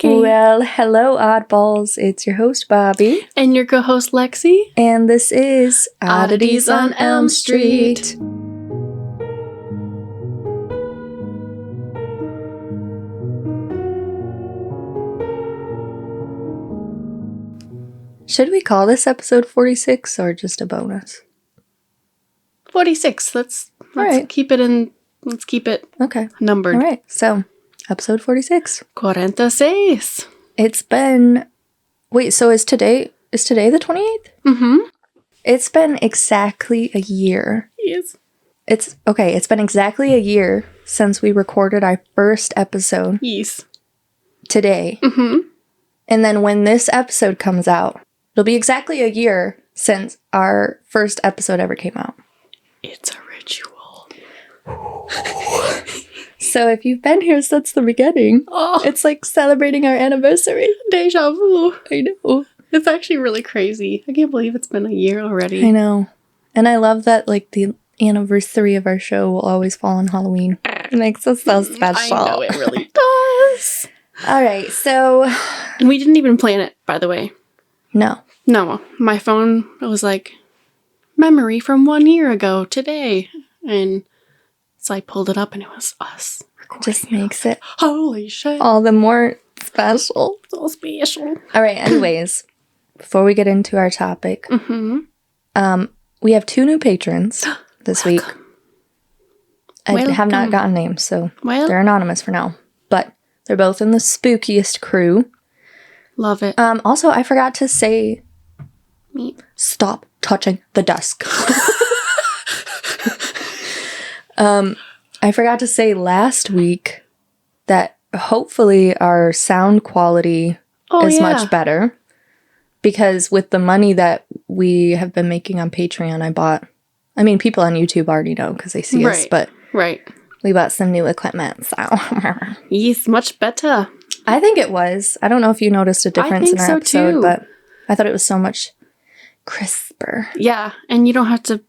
Okay. Well, hello, oddballs. It's your host, Bobby. And your co-host, Lexi. And this is Oddities on Elm Street. Should we call this episode 46 or just a bonus? 46. Let's right. keep it okay. numbered. All right. So, episode 46. 46. It's been... Wait, so is today the 28th? Mm-hmm. It's been exactly a year. Yes. It's been exactly a year since we recorded our first episode. Yes. Today. Mm-hmm. And then when this episode comes out, it'll be exactly a year since our first episode ever came out. It's a ritual. So if you've been here since the beginning, it's like celebrating our anniversary. Deja vu. I know. It's actually really crazy. I can't believe it's been a year already. I know. And I love that like the anniversary of our show will always fall on Halloween. It makes us so special. I know, it really does. All right, so... We didn't even plan it, by the way. No. No. My phone was like, memory from 1 year ago today. And so I pulled it up and it was us. It just makes it holy shit. All the more special. So special. All right, anyways, before we get into our topic, we have 2 new patrons this week. I have not gotten names, so they're anonymous for now. But they're both in the spookiest crew. Love it. Also, I forgot to say, stop touching the desk. I forgot to say last week that hopefully our sound quality is much better. Because with the money that we have been making on Patreon, people on YouTube already know because they see us, but we bought some new equipment, so. Yes, much better. I think it was. I don't know if you noticed a difference in our episode, too. But I thought it was so much crisper. Yeah, and you don't have to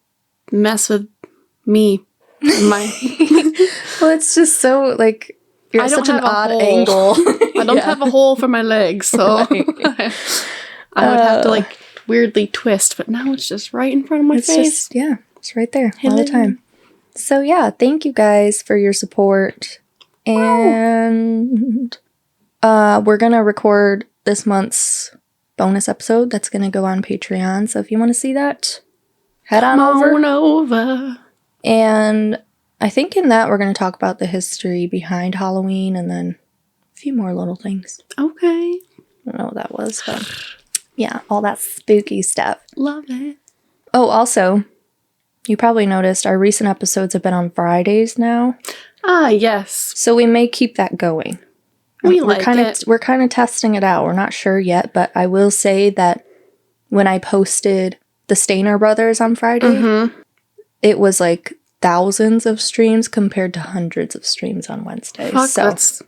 mess with me. Well, it's just so, like, you're at such an odd angle. I don't have a hole for my legs, so I would have to, like, weirdly twist, but now it's just right in front of my face. It's right there all the time. So, yeah, thank you guys for your support. And we're going to record this month's bonus episode that's going to go on Patreon. So if you want to see that, head on over. And I think in that we're going to talk about the history behind Halloween and then a few more little things. Okay. I don't know what that was, but yeah, all that spooky stuff. Love it. Oh, also, you probably noticed our recent episodes have been on Fridays now. Ah, yes. So we may keep that going. We're kind of testing it out. We're not sure yet, but I will say that when I posted the Stainer Brothers on Friday, it was like thousands of streams compared to hundreds of streams on Wednesdays. Let's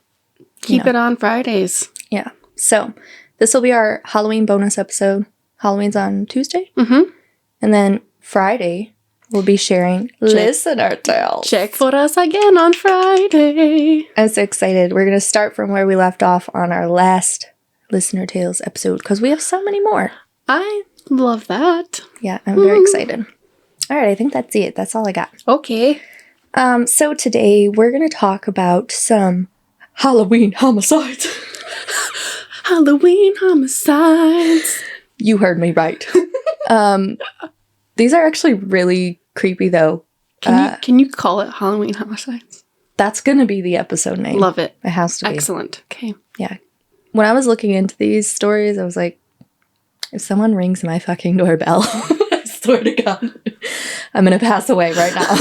keep it on Fridays. Yeah. So this will be our Halloween bonus episode. Halloween's on Tuesday. And then Friday, we'll be sharing listener tales. Check for us again on Friday. I'm so excited. We're going to start from where we left off on our last listener tales episode because we have so many more. I love that. Yeah, I'm very excited. All right, I think that's it. That's all I got. Okay. So today we're going to talk about some Halloween homicides. Halloween homicides. You heard me right. These are actually really creepy, though. Can you call it Halloween homicides? That's going to be the episode name. Love it. It has to be. Excellent. Okay. Yeah. When I was looking into these stories, I was like, if someone rings my fucking doorbell, I swear to God, I'm going to pass away right now.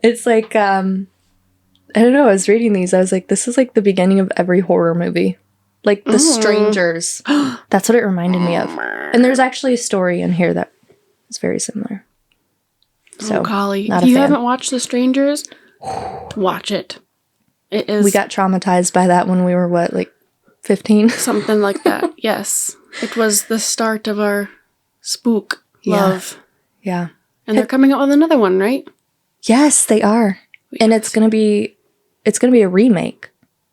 It's like, I don't know, I was reading these, I was like, this is like the beginning of every horror movie. Like The Strangers. That's what it reminded me of. And there's actually a story in here that is very similar. So, golly. If you haven't watched The Strangers, watch it. It is. We got traumatized by that when we were, 15? Something like that, yes. It was the start of our spook love. Yeah. And they're coming out with another one, right? Yes, they are. And it's going to be a remake.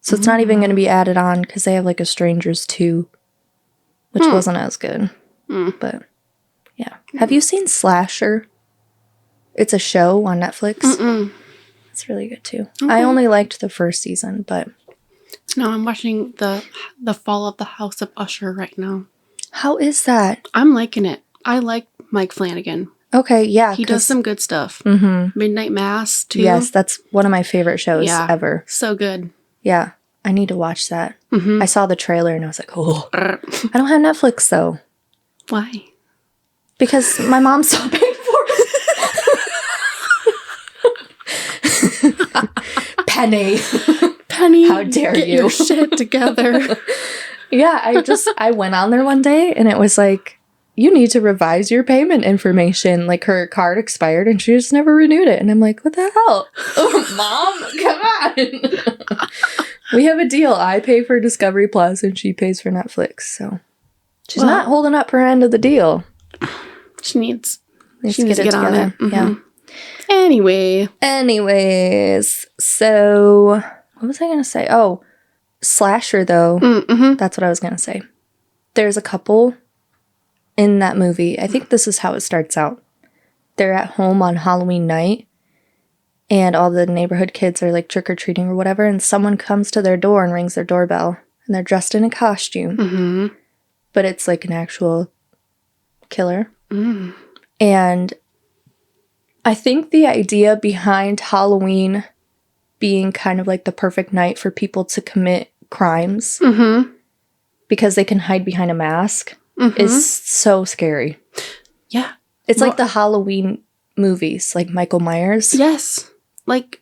So it's not even going to be added on because they have like a Strangers 2, which wasn't as good. But yeah. Have you seen Slasher? It's a show on Netflix. It's really good too. Okay. I only liked the first season, but... No, I'm watching the Fall of the House of Usher right now. How is that? I'm liking it. I like Mike Flanagan. Okay, yeah. He does some good stuff. Midnight Mass, too. Yes, that's one of my favorite shows ever. So good. Yeah, I need to watch that. I saw the trailer and I was like, oh. I don't have Netflix, though. Why? Because my mom still paid for it. Penny. How dare get you? Your shit together. Yeah, I went on there one day and it was like, you need to revise your payment information. Like, her card expired and she just never renewed it. And I'm like, what the hell? Oh, Mom, come on. We have a deal. I pay for Discovery Plus and she pays for Netflix. So she's not holding up her end of the deal. She needs to get it on together. it. Yeah. Anyways, so what was I going to say? Oh, Slasher, though. That's what I was going to say. There's a couple in that movie. I think this is how it starts out. They're at home on Halloween night, and all the neighborhood kids are like trick-or-treating or whatever, and someone comes to their door and rings their doorbell, and they're dressed in a costume, but it's like an actual killer. And I think the idea behind Halloween being kind of like the perfect night for people to commit crimes, because they can hide behind a mask, is so scary. Yeah. It's like the Halloween movies, like Michael Myers. Yes. Like,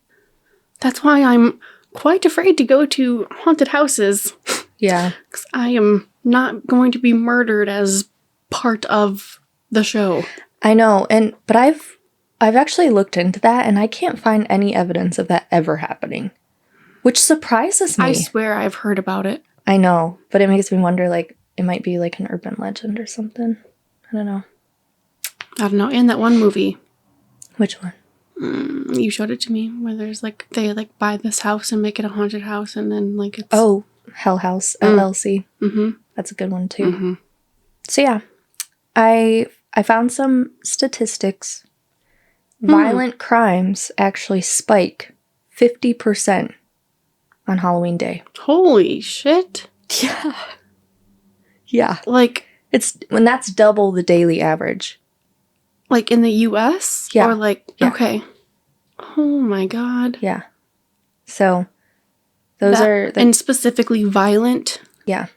that's why I'm quite afraid to go to haunted houses. Yeah. Because I am not going to be murdered as part of the show. I know, but I've actually looked into that, and I can't find any evidence of that ever happening, which surprises me. I swear I've heard about it. I know, but it makes me wonder, like, it might be like an urban legend or something. I don't know. In that one movie. Which one? You showed it to me, where there's like, they like buy this house and make it a haunted house, and then like it's... Oh, Hell House, LLC. That's a good one too. So yeah, I found some statistics. Violent crimes actually spike 50% on Halloween day. Holy shit. Yeah. Yeah. Like, when that's double the daily average. Like in the US? Yeah. Or like, yeah. Okay. Oh my God. Yeah. So, those are... and specifically violent? Yeah.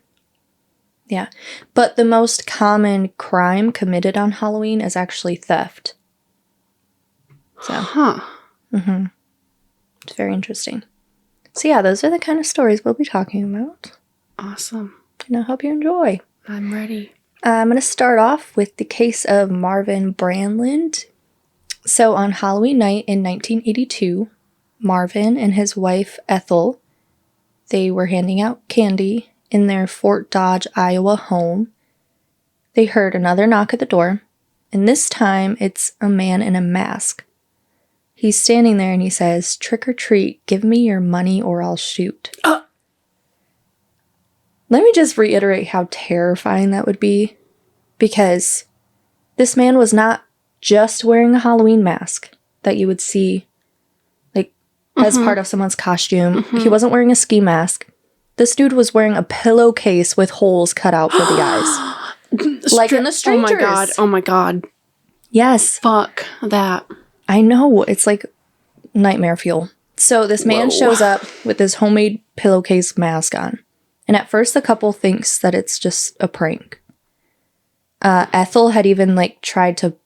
Yeah. But the most common crime committed on Halloween is actually theft. So. It's very interesting. So yeah, those are the kind of stories we'll be talking about. Awesome. And I hope you enjoy. I'm ready. I'm going to start off with the case of Marvin Brandland. So on Halloween night in 1982, Marvin and his wife Ethel, they were handing out candy in their Fort Dodge, Iowa home. They heard another knock at the door, and this time it's a man in a mask. He's standing there and he says, "Trick or treat, give me your money or I'll shoot." Let me just reiterate how terrifying that would be, because this man was not just wearing a Halloween mask that you would see like as part of someone's costume. He wasn't wearing a ski mask. This dude was wearing a pillowcase with holes cut out for the eyes. Like in The Strangers. Oh my God. Yes. Fuck that. I know. It's like nightmare fuel. So this man shows up with his homemade pillowcase mask on. And at first the couple thinks that it's just a prank. Ethel had even like tried to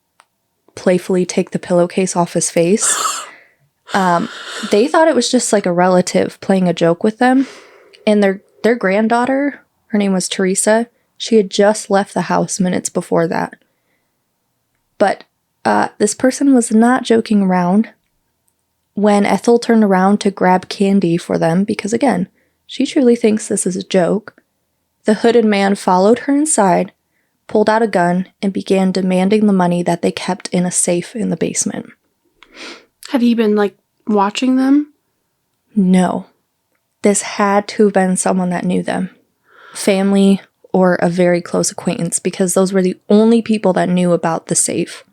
playfully take the pillowcase off his face. They thought it was just like a relative playing a joke with them. And their granddaughter, her name was Teresa, she had just left the house minutes before that. But this person was not joking around. When Ethel turned around to grab candy for them, because again, she truly thinks this is a joke, the hooded man followed her inside, pulled out a gun, and began demanding the money that they kept in a safe in the basement. Had he been, like, watching them? No. this had to have been someone that knew them. Family or a very close acquaintance, because those were the only people that knew about the safe.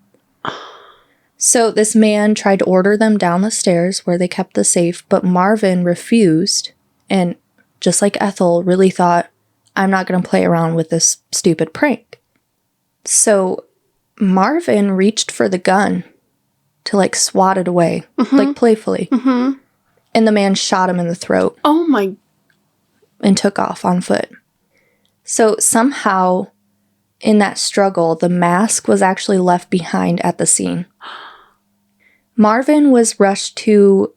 So this man tried to order them down the stairs where they kept the safe, but Marvin refused, and just like Ethel, really thought, I'm not going to play around with this stupid prank. So Marvin reached for the gun to, like, swat it away, like, playfully. And the man shot him in the throat. Oh my. And took off on foot. So somehow, in that struggle, the mask was actually left behind at the scene. Marvin was rushed to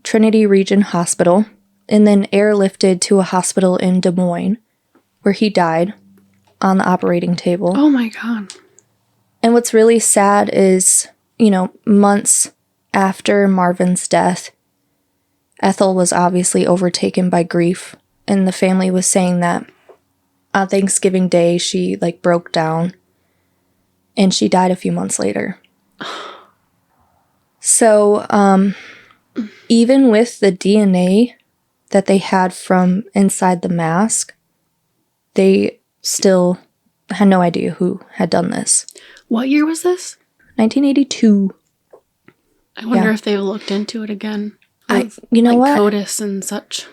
Trinity Region Hospital and then airlifted to a hospital in Des Moines, where he died on the operating table. Oh my God. And what's really sad is, you know, months after Marvin's death, Ethel was obviously overtaken by grief, and the family was saying that on Thanksgiving Day, she, like, broke down, and she died a few months later. So, even with the DNA that they had from inside the mask, they still had no idea who had done this. What year was this? 1982. I wonder if they've looked into it again. You know what? CODIS and such.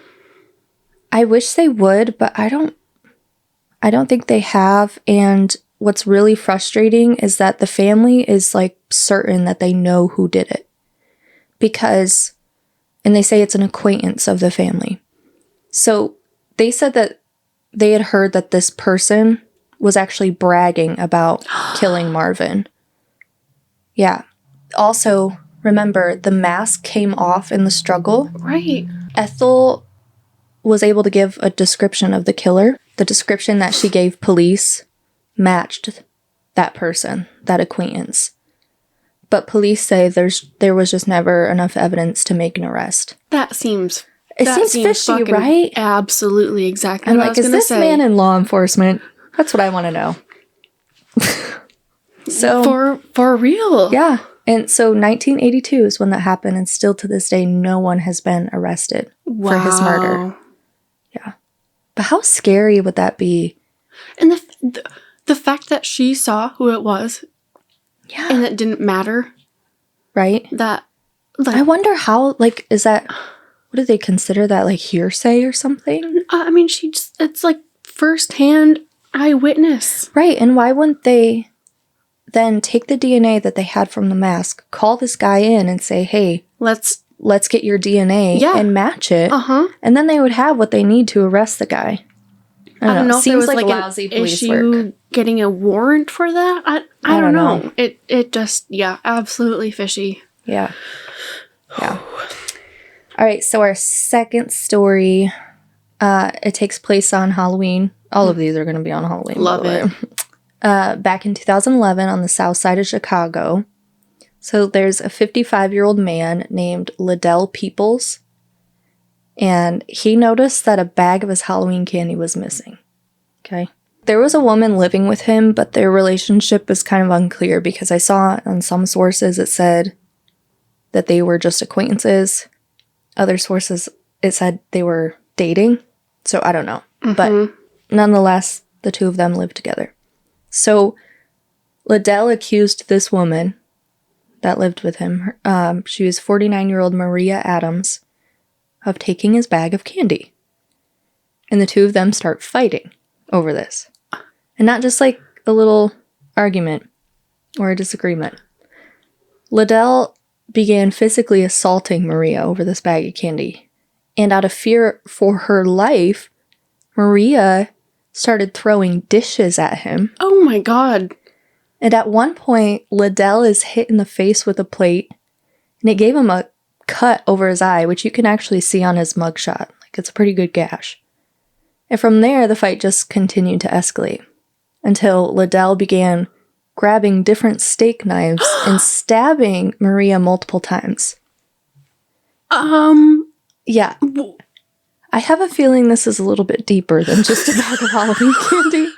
I wish they would, but I don't think they have. And what's really frustrating is that the family is, like, certain that they know who did it. Because, and they say it's an acquaintance of the family. So they said that they had heard that this person was actually bragging about killing Marvin. Yeah. Also, remember, the mask came off in the struggle. Right. Ethel was able to give a description of the killer. The description that she gave police matched that person, that acquaintance. But police say there was just never enough evidence to make an arrest. It seems fishy, right? Absolutely, exactly. I'm like, is this man in law enforcement? That's what I want to know. So for real. Yeah. And so 1982 is when that happened, and still to this day, no one has been arrested for his murder. Yeah. But how scary would that be? And the fact that she saw who it was, yeah, and it didn't matter, right? That, like, I wonder how, like, is that, what do they consider that, like, hearsay or something? I mean, it's like firsthand eyewitness. Right, and why wouldn't they then take the DNA that they had from the mask, call this guy in and say, hey, let's get your DNA and match it. And then they would have what they need to arrest the guy. I don't know if there was like lousy police issue work. Getting a warrant for that. I don't know. It just, absolutely fishy. Yeah. All right, so our second story, it takes place on Halloween. All of these are going to be on Halloween. Love it. Back in 2011 on the south side of Chicago. So there's a 55-year-old man named Liddell Peoples, and he noticed that a bag of his Halloween candy was missing. Okay. There was a woman living with him, but their relationship is kind of unclear because I saw on some sources it said that they were just acquaintances. Other sources, it said they were dating. So I don't know. But nonetheless, the two of them lived together. So Liddell accused this woman that lived with him, she was 49-year-old Maria Adams, of taking his bag of candy. And the two of them start fighting over this. And not just like a little argument or a disagreement. Liddell began physically assaulting Maria over this bag of candy. And out of fear for her life, Maria started throwing dishes at him. Oh my God. And at one point, Liddell is hit in the face with a plate, and it gave him a cut over his eye, which you can actually see on his mugshot. Like, it's a pretty good gash. And from there, the fight just continued to escalate until Liddell began grabbing different steak knives and stabbing Maria multiple times. Yeah. I have a feeling this is a little bit deeper than just a bag of Halloween candy.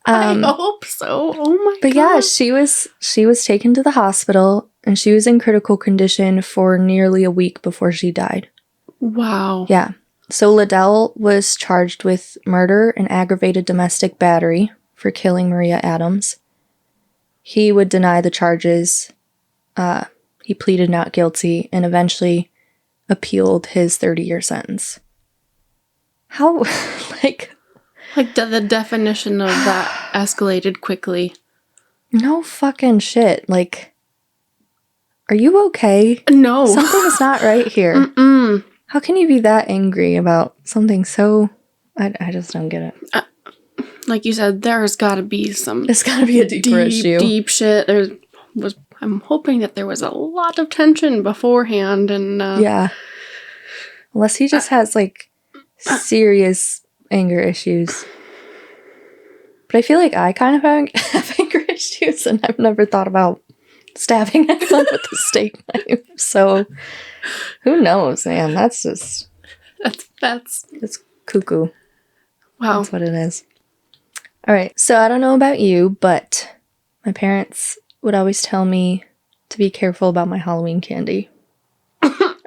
I hope so. Oh my God. But yeah, she was taken to the hospital, and she was in critical condition for nearly a week before she died. Wow. Yeah. So Liddell was charged with murder and aggravated domestic battery for killing Maria Adams. He would deny the charges. He pleaded not guilty and eventually appealed his 30-year sentence. How, like... Like, the definition of that escalated quickly. No fucking shit. Like, are you okay? No. Something's not right here. Mm-mm. How can you be that angry about something so... I just don't get it. Like you said, there's got to be some... It's got to be a deeper issue. Deep shit. I'm hoping that there was a lot of tension beforehand, and... Yeah. Unless he just has, like, serious anger issues. But I feel like I kind of have anger issues, and I've never thought about stabbing anyone with a steak knife. So, who knows, man? That's just... It's cuckoo. Wow. That's what it is. All right. So, I don't know about you, but my parents would always tell me to be careful about my Halloween candy.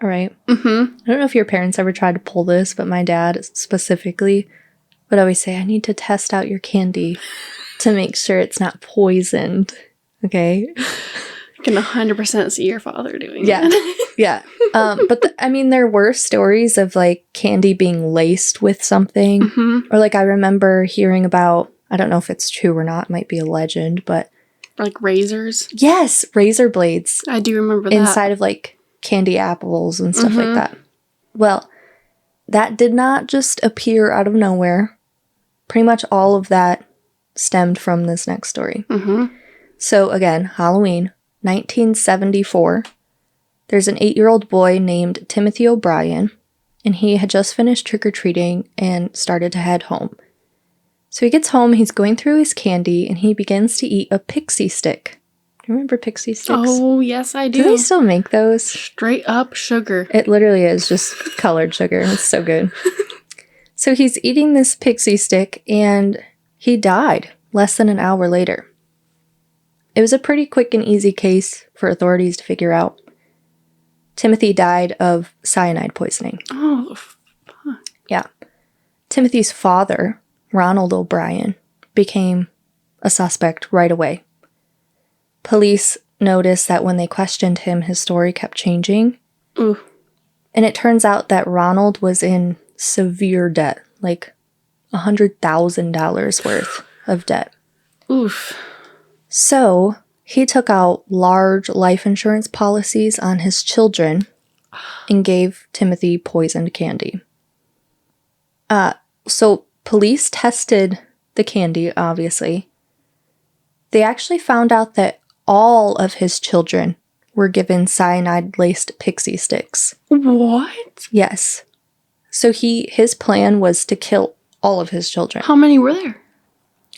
All right. Mm-hmm. I don't know if your parents ever tried to pull this, but my dad specifically would always say, I need to test out your candy to make sure it's not poisoned. Okay? I can 100% see your father doing Yeah. that. Yeah. But I mean, there were stories of like candy being laced with something. Mm-hmm. Or like I remember hearing about, I don't know if it's true or not, it might be a legend, but... Like razors? Yes! Razor blades. I do remember that. Inside of like candy apples and stuff Mm-hmm. like that. Well, that did not just appear out of nowhere. Pretty much all of that stemmed from this next story. Mm-hmm. So again, Halloween, 1974. There's an 8-year-old boy named Timothy O'Brien, and he had just finished trick-or-treating and started to head home. So he gets home, he's going through his candy, and he begins to eat a pixie stick. Do you remember pixie sticks? Oh, yes, I do. Do they still make those? Straight up sugar. It literally is just colored sugar. It's so good. So he's eating this pixie stick, and he died less than an hour later. It was a pretty quick and easy case for authorities to figure out. Timothy died of cyanide poisoning. Oh, Yeah. Timothy's father, Ronald O'Brien, became a suspect right away. Police noticed that when they questioned him, his story kept changing. ooh. And it turns out that Ronald was in severe debt, like $100,000 worth of debt. Oof. So he took out large life insurance policies on his children and gave Timothy poisoned candy. So police tested the candy, obviously. They actually found out that all of his children were given cyanide-laced pixie sticks. What? Yes. So his plan was to kill all of his children. How many were there?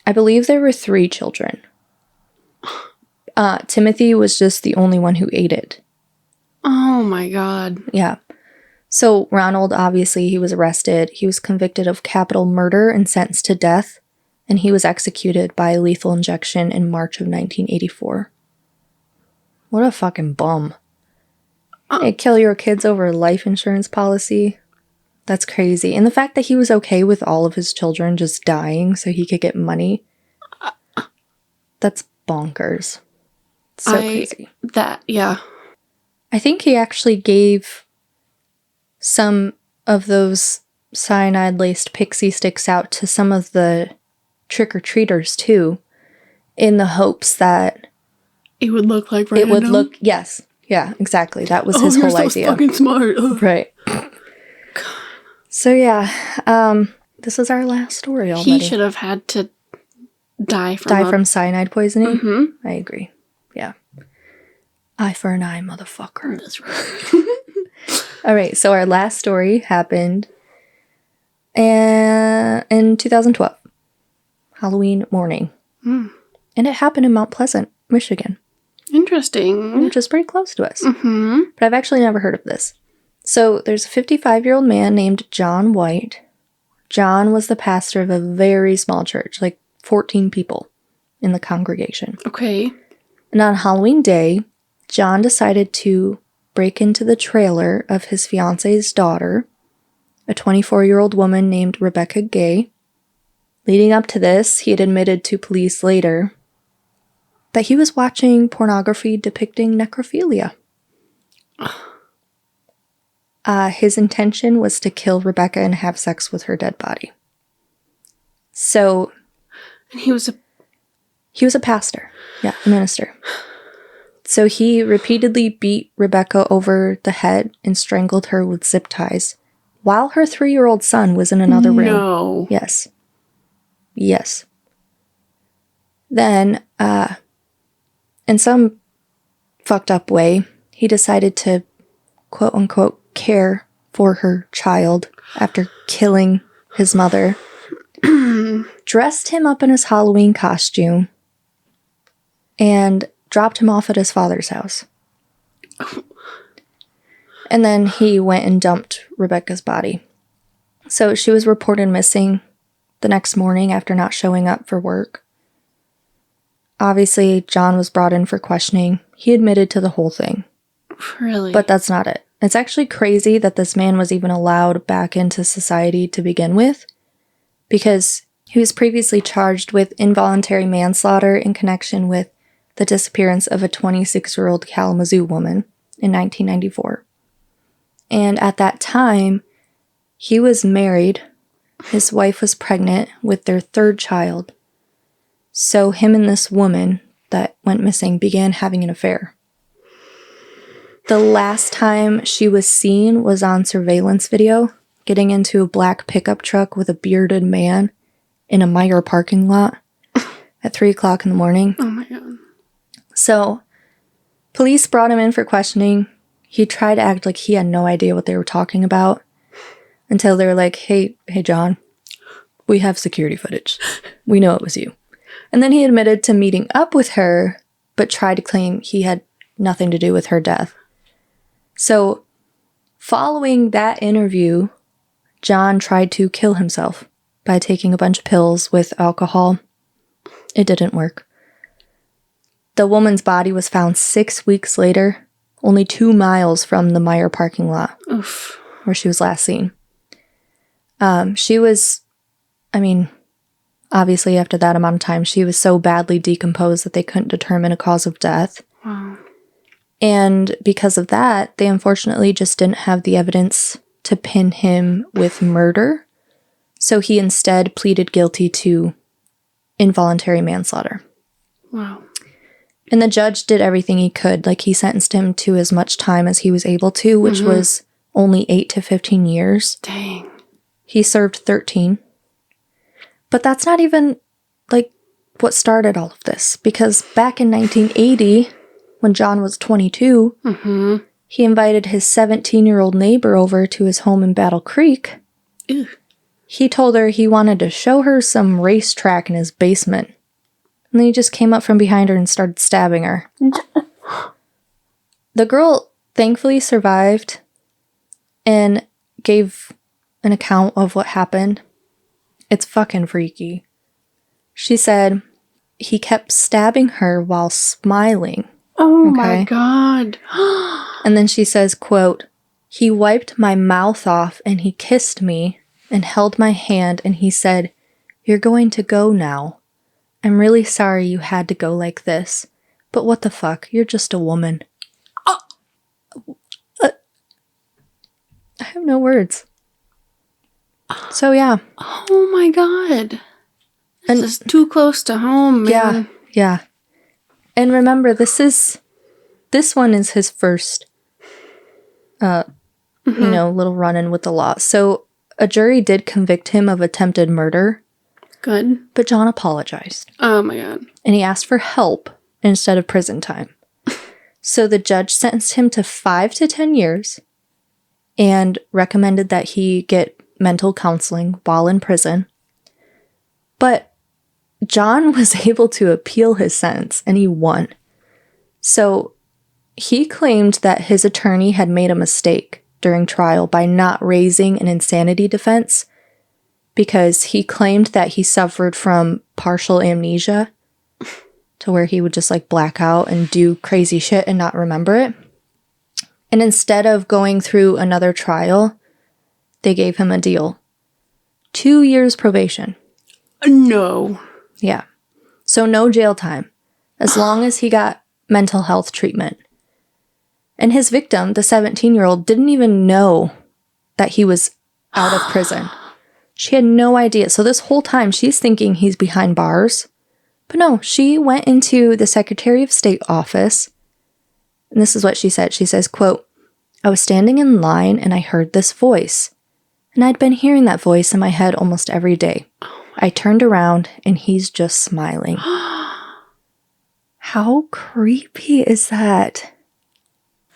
I believe there were 3 children. Timothy was just the only one who ate it. Oh my god. Yeah. So Ronald, obviously, he was arrested. He was convicted of capital murder and sentenced to death. And he was executed by lethal injection in March of 1984. What a fucking bum. Hey, kill your kids over a life insurance policy? That's crazy. And the fact that he was okay with all of his children just dying so he could get money, that's bonkers. So crazy. Yeah. I think he actually gave some of those cyanide-laced pixie sticks out to some of the trick-or-treaters, too, in the hopes that It would look like random. it would look... Yes. Yeah, exactly. That was his whole you're so idea. fucking smart. Ugh. Right. So, yeah. This is our last story already. He should have had to die from cyanide poisoning? Mm-hmm. I agree. Yeah. Eye for an eye, motherfucker. That's right. All right, so our last story happened in 2012. Halloween morning. Mm. And it happened in Mount Pleasant, Michigan, Interesting. which is pretty close to us. Mm-hmm. But I've actually never heard of this. So there's a 55-year-old man named John White. John was the pastor of a very small church, like 14 people in the congregation. Okay. And on Halloween day, John decided to break into the trailer of his fiance's daughter a 24-year-old woman named Rebecca Gay. Leading up to this, he had admitted to police later that he was watching pornography depicting necrophilia. His intention was to kill Rebecca and have sex with her dead body. So... And he was a pastor. Yeah, a minister. So he repeatedly beat Rebecca over the head and strangled her with zip ties while her 3-year-old son was in another room. No. Yes. Yes. Then, in some fucked up way, he decided to, quote-unquote, care for her child after killing his mother. Dressed him up in his Halloween costume and dropped him off at his father's house. And then he went and dumped Rebecca's body. So she was reported missing the next morning after not showing up for work. Obviously, John was brought in for questioning. He admitted to the whole thing. Really? But that's not it. It's actually crazy that this man was even allowed back into society to begin with, because he was previously charged with involuntary manslaughter in connection with the disappearance of a 26-year-old Kalamazoo woman in 1994. And at that time, he was married. His wife was pregnant with their 3rd child. So him and this woman that went missing began having an affair. The last time she was seen was on surveillance video, getting into a black pickup truck with a bearded man in a Meijer parking lot at 3 o'clock in the morning. Oh my God. So, police brought him in for questioning. He tried to act like he had no idea what they were talking about until they were like, hey, John, we have security footage. We know it was you. And then he admitted to meeting up with her, but tried to claim he had nothing to do with her death. So, following that interview, John tried to kill himself by taking a bunch of pills with alcohol. It didn't work. The woman's body was found 6 weeks later, only 2 miles from the Meijer parking lot. Oof. Where she was last seen. She was, obviously after that amount of time, she was so badly decomposed that they couldn't determine a cause of death. Wow. And because of that, they unfortunately just didn't have the evidence to pin him with murder. So he instead pleaded guilty to involuntary manslaughter. Wow. And the judge did everything he could. Like, he sentenced him to as much time as he was able to, which was only 8 to 15 years. Dang. He served 13. But that's not even, what started all of this. Because back in 1980, when John was 22, he invited his 17-year-old neighbor over to his home in Battle Creek. Ew. He told her he wanted to show her some racetrack in his basement. And then he just came up from behind her and started stabbing her. The girl thankfully survived and gave an account of what happened. It's fucking freaky. She said he kept stabbing her while smiling. Oh my God. And then she says, quote, he wiped my mouth off and he kissed me and held my hand and he said, you're going to go now. I'm really sorry you had to go like this. But what the fuck? You're just a woman. I have no words. So, yeah. Oh my God. This is too close to home, man. Yeah. And remember, this one is his first, little run-in with the law. So, a jury did convict him of attempted murder. Good. But John apologized. Oh my God. And he asked for help instead of prison time. So the judge sentenced him to 5 to 10 years and recommended that he get mental counseling while in prison. But John was able to appeal his sentence and he won. So he claimed that his attorney had made a mistake during trial by not raising an insanity defense, because he claimed that he suffered from partial amnesia, to where he would just black out and do crazy shit and not remember it. And instead of going through another trial, they gave him a deal. 2 years probation. No. Yeah. So no jail time, as long as he got mental health treatment. And his victim, the 17-year-old, didn't even know that he was out of prison. She had no idea. So this whole time, she's thinking he's behind bars. But no, she went into the Secretary of State office. And this is what she said. She says, quote, "I was standing in line and I heard this voice. And I'd been hearing that voice in my head almost every day. I turned around and he's just smiling." How creepy is that?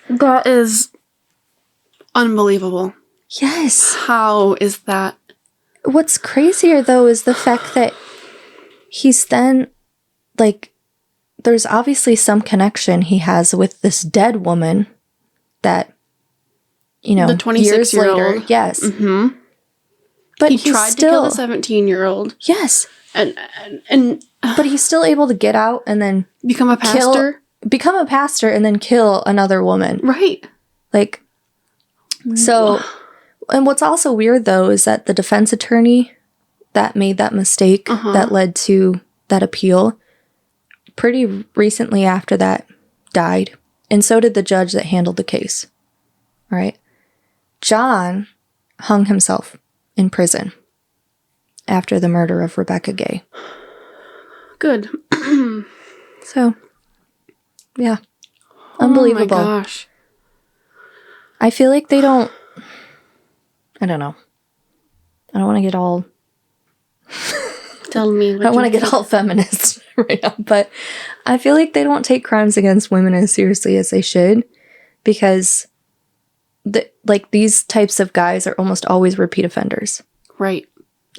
That is unbelievable. Yes. How is that? What's crazier, though, is the fact that he's then, like, there's obviously some connection he has with this dead woman that, you know, The 26-year-old. years later, yes. Mm-hmm. But he he's tried still, to kill the 17-year-old. yes. And But he's still able to get out and then become a pastor. become a pastor and then kill another woman. Right. Like, so, and what's also weird, though, is that the defense attorney that made that mistake that led to that appeal, pretty recently after that, died. And so did the judge that handled the case. All right. John hung himself in prison after the murder of Rebecca Gay. Good. So, yeah. Unbelievable. Oh my gosh. I feel like they don't, I don't know. I don't want to get all, Tell me what I don't want to get all feminist right now, but I feel like they don't take crimes against women as seriously as they should, because like these types of guys are almost always repeat offenders. Right.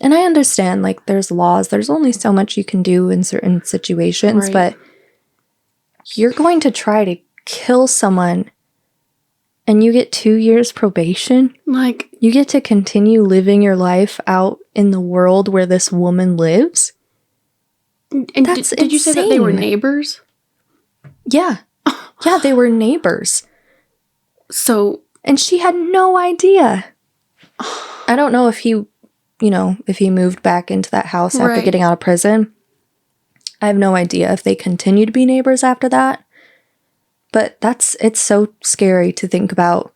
And I understand, like, there's laws, there's only so much you can do in certain situations, Right. but you're going to try to kill someone and you get 2 years probation? Like, You get to continue living your life out in the world where this woman lives? and That's did you say that they were insane. neighbors? Yeah. Yeah, they were neighbors. So, And she had no idea. I don't know if he, you know, if he moved back into that house after Right. getting out of prison. I have no idea if they continue to be neighbors after that. But it's so scary to think about.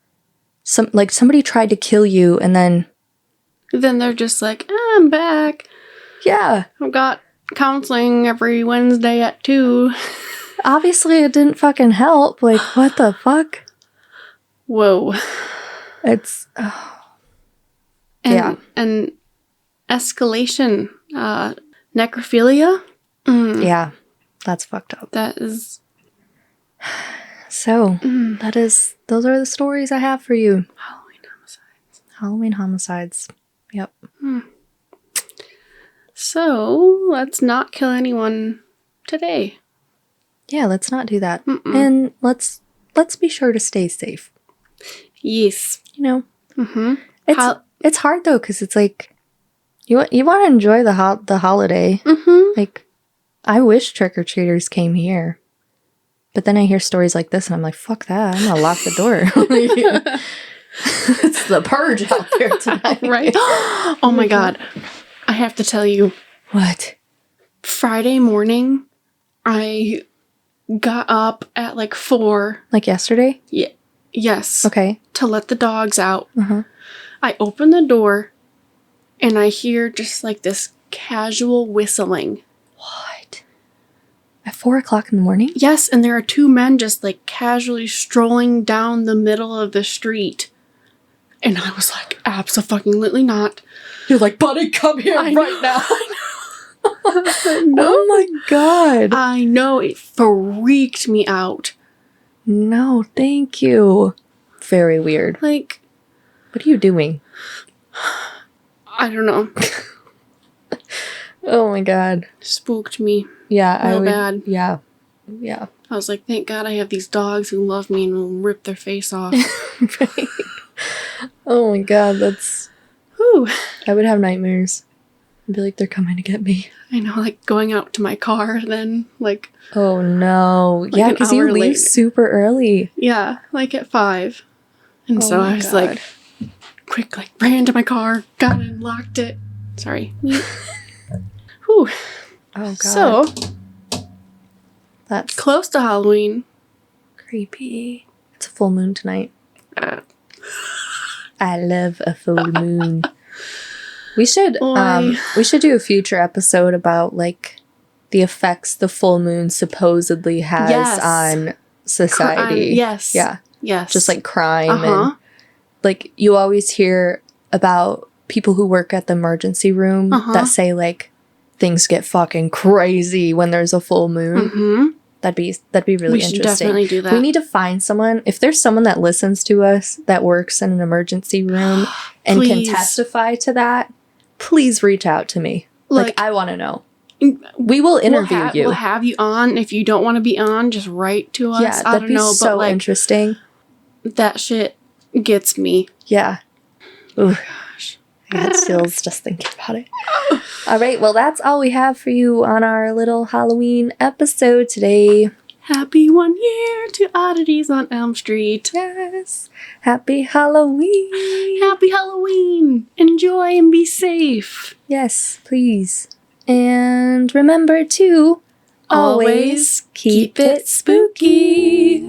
Somebody tried to kill you and then, then they're just like, I'm back. yeah, I've got counseling every Wednesday at 2. obviously it didn't fucking help. Like, what the fuck? Whoa. It's, yeah. And escalation. Necrophilia? Yeah, that's fucked up. That is So, those are the stories I have for you. Halloween homicides. Halloween homicides. Yep. So, let's not kill anyone today. Yeah, let's not do that. And let's be sure to stay safe. Yes. You know, Mm-hmm. it's hard though, because it's like you want to enjoy the holiday. Mm-hmm. Like, I wish trick-or-treaters came here, but then I hear stories like this and I'm like, fuck that, I'm gonna lock the door. It's the purge out there tonight. Right? Oh my god. I have to tell you, What? Friday morning, I got up at like 4. Like yesterday? Yes. Okay. To let the dogs out. Uh-huh. I open the door and I hear just like this casual whistling. What? At 4 o'clock in the morning? Yes, and there are 2 men just like casually strolling down the middle of the street. And I was like, abso-fucking-lutely not. You're like, buddy, come here I right now. No. Oh my god. I know, it freaked me out. No, thank you. Very weird. Like, What are you doing? I don't know. Oh my god. Spooked me. Yeah, Real bad. Yeah. Yeah. I was like, thank God I have these dogs who love me and will rip their face off. Right. Oh my god, that's... Whew. I would have nightmares. I'd be like, they're coming to get me. I know, like going out to my car then, like, Oh no. Like yeah, an because you hour leave later. super early. yeah, like at 5. And Oh so my I was God. like, quick, like, ran to my car, got in, locked it. Sorry. Whew. Oh, God. So, that's close to Halloween. creepy. It's a full moon tonight. I love a full moon. We should do a future episode about, like, the effects the full moon supposedly has on society. Yes. Yeah. Yes. Just, like, crime and, like, you always hear about people who work at the emergency room that say, like, things get fucking crazy when there's a full moon. Mm-hmm. That'd be really We should interesting. definitely do that. We need to find someone. If there's someone that listens to us that works in an emergency room and can testify to that, please reach out to me. Like I want to know. We will interview you. We'll have you on. If you don't want to be on, just write to us. Yeah, that'd be so like, interesting. That shit gets me. Yeah. Ooh. I get chills just thinking about it. All right, well, that's all we have for you on our little Halloween episode today. Happy 1 year to Oddities on Elm Street. Yes. Happy Halloween. Happy Halloween. Enjoy and be safe. Yes, please. And remember to always keep it spooky.